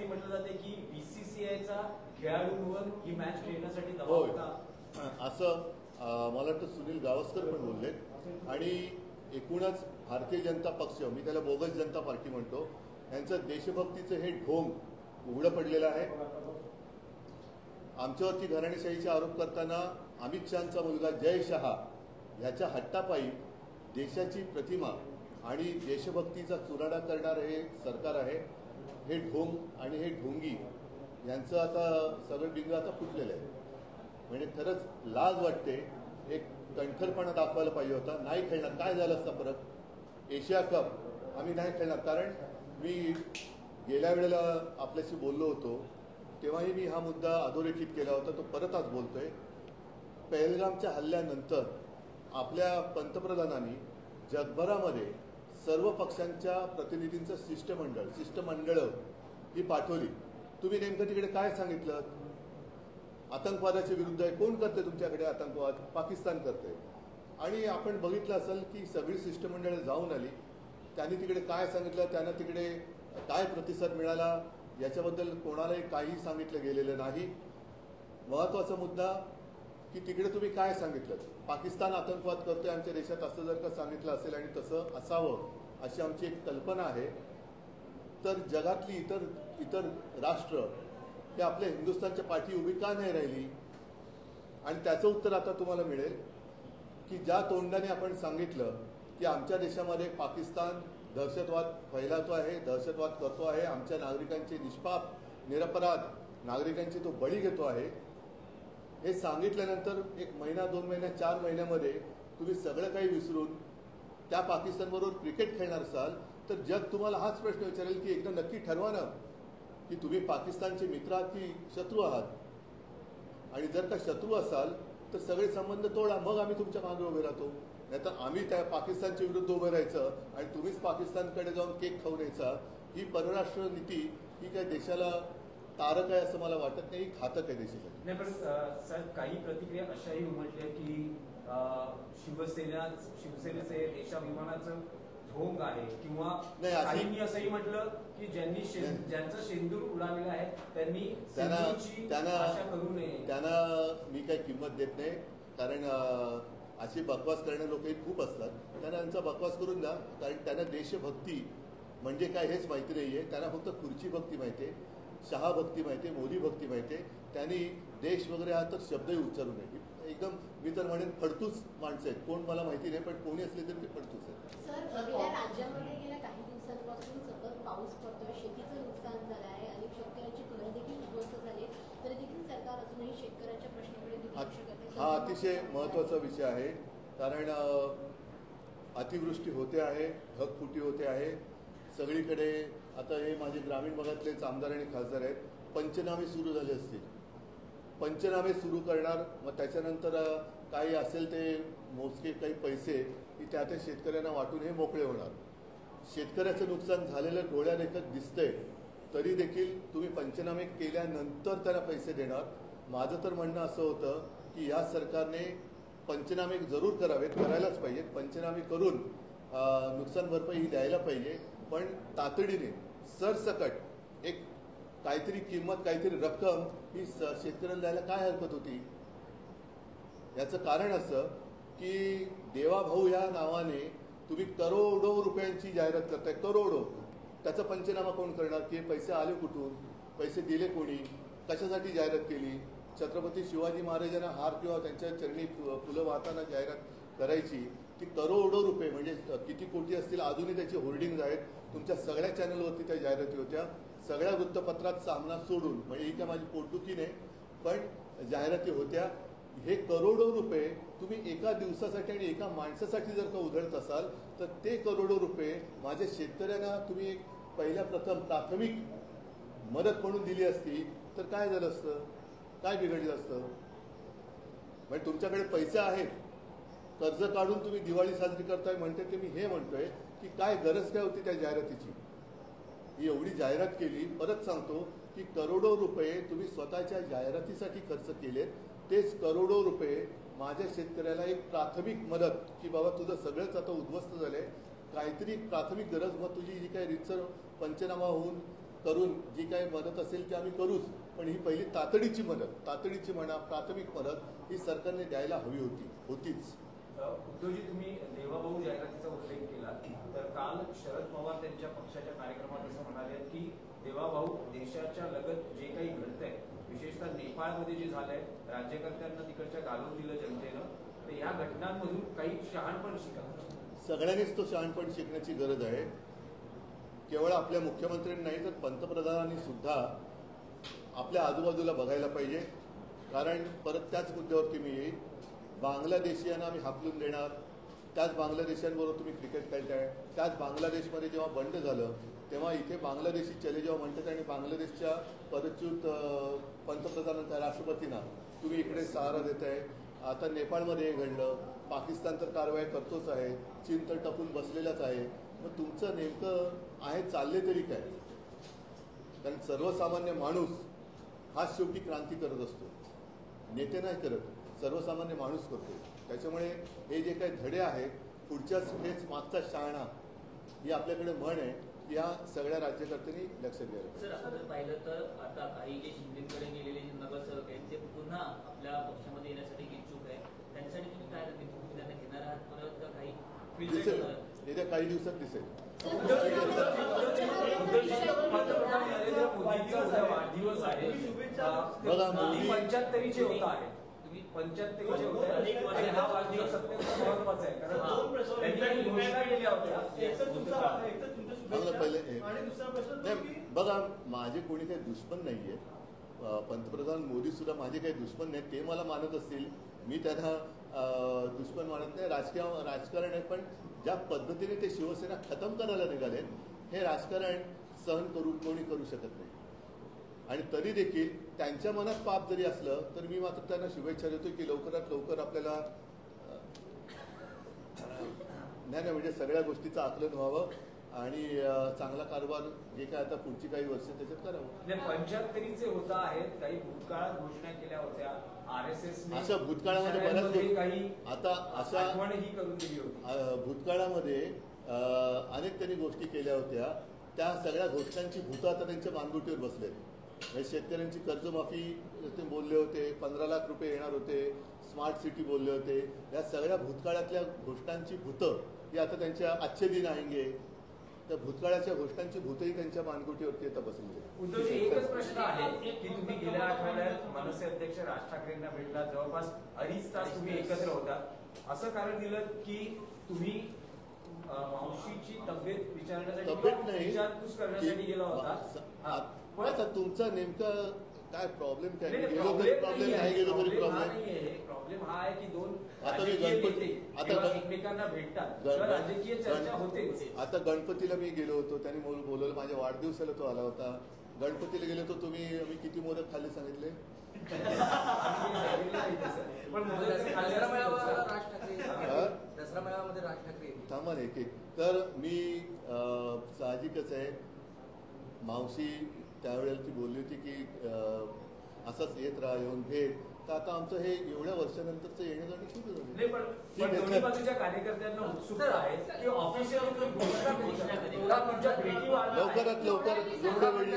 म्हटलं जाते की बीसीसीआयचा खेळाडूंवर ही मॅच खेळण्यासाठी दबाव होता असं मला वाटतं सुनील गावस्कर पण बोलले. आणि एकूणच भारतीय जनता पक्ष, मी त्याला बोगस जनता पार्टी म्हणतो, यांचं देशभक्तीचं हे ढोंग उघडं पडलेलं आहे. आमच्यावरती घराणेशाहीचे आरोप करताना अमित शहाचा मुलगा जय शहा ह्याच्या हट्टापायी देशाची प्रतिमा आणि देशभक्तीचा चुराडा करणारं हे सरकार आहे. हे ढोंग आणि हे ढोंगी यांचं आता सगळं डिंग आता फुटलेलं आहे. म्हणजे खरंच लाज वाटते. एक कणखरपणा दाखवायला पाहिजे होता. नाही खेळणार, काय झालं असतं परत एशिया कप आम्ही नाही खेळणार. कारण मी गेल्या वेळेला आपल्याशी बोललो होतो तेव्हाही मी हा मुद्दा अधोरेखित केला होता, तो परत आज बोलतोय. पहलगामच्या हल्ल्यानंतर आपल्या पंतप्रधानांनी जगभरामध्ये सर्व पक्षांच्या प्रतिनिधींचं शिष्टमंडळं ही पाठवली. तुम्ही नेमकं तिकडे काय सांगितलं? आतंकवादाच्या विरुद्ध आहे. कोण करते तुमच्याकडे आतंकवाद? पाकिस्तान करते. आणि आपण बघितलं असेल की सगळी शिष्टमंडळं जाऊन आली. त्यांनी तिकडे काय सांगितलं, त्यांना तिकडे काय प्रतिसाद मिळाला याच्याबद्दल कोणालाही काही सांगितलं गेलेलं नाही. महत्त्वाचा मुद्दा की तिकडे तुम्ही काय सांगितलं? पाकिस्तान आतंकवाद करतोय आमच्या देशात असं जर का सांगितलं असेल आणि तसं असावं अशी आमची एक कल्पना आहे, तर जगातली इतर राष्ट्र हे आपल्या हिंदुस्थानच्या पाठी उभी का नाही राहिली? आणि त्याचं उत्तर आता तुम्हाला मिळेल की ज्या तोंडाने आपण सांगितलं की आमच्या देशामध्ये पाकिस्तान दहशतवाद फैलावतो आहे, दहशतवाद करतो आहे, आमच्या नागरिकांचे निष्पाप निरपराध नागरिकांचे तो बळी घेतो आहे, हे सांगितल्यानंतर 1 महिना 2 महिना 4 महिन्यामध्ये तुम्ही सगळं काही विसरून त्या पाकिस्तानबरोबर क्रिकेट खेळणार असाल तर जग तुम्हाला हाच प्रश्न विचारेल की एकदा नक्की ठरवा ना की तुम्ही पाकिस्तानचे मित्र आहात की शत्रू आहात. आणि जर का शत्रू असाल तर सगळे संबंध तोडा, मग आम्ही तुमच्या मागे उभे राहतो. नाहीतर आम्ही त्या पाकिस्तानच्या विरुद्ध उभं राहायचं आणि तुम्हीच पाकिस्तानकडे जाऊन केक खाऊन यायचा. ही परराष्ट्र नीती ही काय देशाला तारक आहे असं मला वाटत नाही, ही घातक आहे देशासाठी. नाही, पण साहेब काही प्रतिक्रिया अशाही उमटल्या की शिवसेनेचे देशाभिमानाचं ढोंग आहे किंवा काहींनी असंही म्हटलं की ज्यांचं शेंदूर उडालेलं आहे त्यांनी आशा करू नये. त्यांना मी काही किंमत देत नाही. कारण अशी बकवास करणारे लोकही खूप असतात. त्यांना त्यांचा बकवास करून द्या. कारण त्यांना देशभक्ती म्हणजे काय हेच माहिती नाही आहे. त्यांना फक्त खुर्ची भक्ती माहिती आहे, शहा भक्ती माहिती आहे, मोदी भक्ती माहिती आहे. त्यांनी देश वगैरे हा तर शब्दही उच्चारू नये. एकदम मी तर म्हणेन फडतूस माणसं आहेत. कोण मला माहिती नाही, पण कोणी असले तरी ते फडतूस आहेत. सर, आपल्या राज्यामध्ये गेल्या काही दिवसांपासून सतत पाऊस पडतोय, शेतीचं नुकसान झालं आहे, अनेक शेतकऱ्यांची घरं देखील उद्ध्वस्त झाली, तरी देखील सरकार अजूनही शेतकऱ्यांच्या प्रश्नाकडे दुर्लक्ष करते. हा अतिशय महत्त्वाचा विषय आहे. कारण अतिवृष्टी होते आहे, ढगफुटी होते आहे सगळीकडे. आता हे माझे ग्रामीण भागातलेच आमदार आणि खासदार आहेत. पंचनामे सुरू झाले असतील, पंचनामे सुरू करणार, मग त्याच्यानंतर काही असेल ते मोजके काही पैसे की त्या शेतकऱ्यांना वाटून हे मोकळे होणार. शेतकऱ्याचं नुकसान झालेलं डोळ्यादेखत दिसतंय, तरी देखील तुम्ही पंचनामे केल्यानंतर त्याला पैसे देणार. माझं तर म्हणणं असं होतं की या सरकारने पंचनामे जरूर करावेत, करायलाच पाहिजेत. पंचनामे करून नुकसान भरपाई ही द्यायला पाहिजे, पण तातडीने सरसकट एक काहीतरी किंमत, काहीतरी रक्कम ही शेतकऱ्यांना द्यायला काय हरकत होती? याचं कारण असं की देवाभाऊ या नावाने तुम्ही करोडो रुपयांची जाहिरात करताय, करोडो. त्याचा पंचनामा कोण करणार? की पैसे आले कुठून, पैसे दिले कोणी, कशासाठी जाहिरात केली? छत्रपती शिवाजी महाराजांना हार किंवा त्यांच्या चरणी फुलं वाहताना जाहिरात करायची, ती करोडो रुपये म्हणजे किती कोटी असतील. अजूनही त्याची होर्डिंग आहेत. तुमच्या सगळ्या चॅनलवरती त्या जाहिराती होत्या, सगळ्या वृत्तपत्रात सामना सोडून. म्हणजे ही काय माझी पोटदुखी नाही, पण जाहिराती होत्या. हे करोडो रुपये तुम्ही एका दिवसासाठी आणि एका माणसासाठी जर का उधळत असाल तर ते करोडो रुपये माझ्या शेतकऱ्यांना तुम्ही पहिल्या प्राथमिक मदत म्हणून दिली असती तर काय झालं असतं? काय बिघडलं असतं? म्हणजे तुमच्याकडे पैसे आहेत, कर्ज काढून तुम्ही दिवाळी साजरी करताय म्हणते ते. मी हे म्हणतोय की काय गरज काय होती त्या जाहिरातीची? ही एवढी जाहिरात केली. परत सांगतो की करोडो रुपये तुम्ही स्वतःच्या जाहिरातीसाठी खर्च केलेत. तेच करोडो रुपये माझ्या शेतकऱ्याला एक प्राथमिक मदत की बाबा तुझं सगळंच आता उद्ध्वस्त झालंय, काहीतरी प्राथमिक गरज, मग तुझी जी काही रीतसर पंचनामा होऊन करून जी काही मदत असेल ती आम्ही करूच, पण ही पहिली तातडीची म्हणा प्राथमिक मदत ही सरकारने द्यायला हवी होतीच. उद्धवजी, तुम्ही देवाभाऊ जाहिरातीचा उल्लेख केला, तर काल शरद पवार त्यांच्या पक्षाच्या कार्यक्रमात असं म्हणाले की देवाभाऊ, देशाच्या लगत जे काही घडतंय, विशेषतः नेपाळमध्ये जे झालंय, राज्यकर्त्यांना तिकडच्या घालवून दिलं जनतेनं, तर या घटनांमधून काही शहाणपण शिका. सगळ्यांनीच तो शहाणपण शिकण्याची गरज आहे. केवळ आपल्या मुख्यमंत्र्यांनी नाही तर पंतप्रधानांनी सुद्धा आपल्या आजूबाजूला बघायला पाहिजे. कारण परत त्याच मुद्द्यावरती मी येईल. बांगलादेशीयांना आम्ही हाकलून देणार, त्याच बांगलादेशांबरोबर तुम्ही क्रिकेट खेळताय. त्याच बांगलादेशमध्ये जेव्हा बंड झालं तेव्हा इथे बांगलादेशी चले जेव्हा म्हणतात आणि बांगलादेशच्या परच्युत पंतप्रधानांना राष्ट्रपतींना तुम्ही इकडे सहारा देताय. आता नेपाळमध्ये हे घडलं, पाकिस्तान तर कारवाई करतोच आहे, चीन तर टपून बसलेलाच आहे. मग तुमचं नेमकं आहे चालले तरी काय? कारण सर्वसामान्य माणूस हाच शेवटी क्रांती करत असतो, नेते नाही करत, सर्वसामान्य माणूस करतो. त्याच्यामुळे हे जे काही धडे आहेत, पुढच्याच हेच मागचा शहाणा ही आपल्याकडे म्हण आहे, या सगळ्या राज्यकर्त्यांनी लक्षात घ्यायला. सर, आपण जर पाहिलं तर आता काही जे शिंदेकडे गेलेले जे नगरसेवक आहेत ते पुन्हा आपल्या पक्षामध्ये येण्यासाठी इच्छुक आहे. त्यांच्यासाठी तुम्ही काय त्यांना घेणार आहात परत का काही दिसेल, येत्या काही दिवसात दिसेल. पंतप्रधान नरेंद्र मोदींचा उद्या वाढदिवस आहे. बघा, 75चे होत आहे, 75चे होत आहे आणि हा वाढदिवस अत्यंत महत्वाचा आहे. कारण त्यांनी घोषणा केल्या होत्या. बघा, माझे कोणी काही दुश्मन नाहीये. पंतप्रधान मोदी सुद्धा माझे काही दुश्मन नाही. ते मला मानत असतील, मी त्यांना दुश्मन मानत नाही. राजकारण आहे, पण ज्या पद्धतीने ते शिवसेना खतम करायला निघाले, हे राजकारण सहन कोणी करू शकत नाही. आणि तरी देखील त्यांच्या मनात पाप जरी असलं तर मी मात्र त्यांना शुभेच्छा देतो की लवकरात लवकर आपल्याला नाही म्हणजे सगळ्या गोष्टीचं आकलन व्हावं आणि चांगला कारभार जे काय आता पुढची काही वर्ष त्याच्यात करावं. 75चे होत आहेत, काही भूतकाळात घोषणा केल्या होत्या RSS अशा भूतकाळामध्ये बऱ्याच काही आता अशा आठवणही करून दिली होती. भूतकाळामध्ये अनेक त्यांनी गोष्टी केल्या होत्या. त्या सगळ्या घोषणांची भूतं आता त्यांच्या मानगुटीवर बसले. शेतकऱ्यांची कर्जमाफी ते बोलले होते, 15 लाख रुपये येणार होते, स्मार्ट सिटी बोलले होते. या सगळ्या भूतकाळातल्या घोषणांची भूतं ही आता त्यांच्या आजचे दिन आहेंगे. त्या भूतकाळाच्या घोषणांची भूतही त्यांच्या मानगुटीवरती आता बसली. उद्धवजी, एकच प्रश्न आहे की तुम्ही गेल्या आठवड्यात मनसे अध्यक्ष राज ठाकरेंना भेटला, जवळपास 2.5 तास तुम्ही एकत्र होता. असं कारण दिलं की तुम्ही मावशीची तब्येत विचारण्यासाठी विचारपूस करण्यासाठी गेला होता. आता तुमचा नेमका काय प्रॉब्लेम काय? गेलो तरी प्रॉब्लेम, नाही गेलो तरी प्रॉब्लेम. प्रॉब्लेम हा आहे की दोन आता मी गणपती एकमेकांना भेटतात, राजकीय चर्चा होते. आता गणपतीला मी गेलो होतो, त्यांनी बोलवलं, माझ्या वाढदिवसाला तो आला होता. गणपतीला गेलो होतो, मी किती मोदक खाल्ले सांगितले? दसरा मेळाव्यामध्ये राज ठाकरे थांबा एक तर मी साहजिकच आहे, मावशी त्यावेळेला ती बोलली होती की असंच येत राहा, येऊन भेट. तर आता आमचं हे एवढ्या वर्षानंतरचं येणं जाणं सुरू झालं. पण दोन्ही बाजूच्या कार्यकर्त्यांना उत्सुकता आहे की ऑफिशियल लवकरात लवकर जेवढ्या वेळी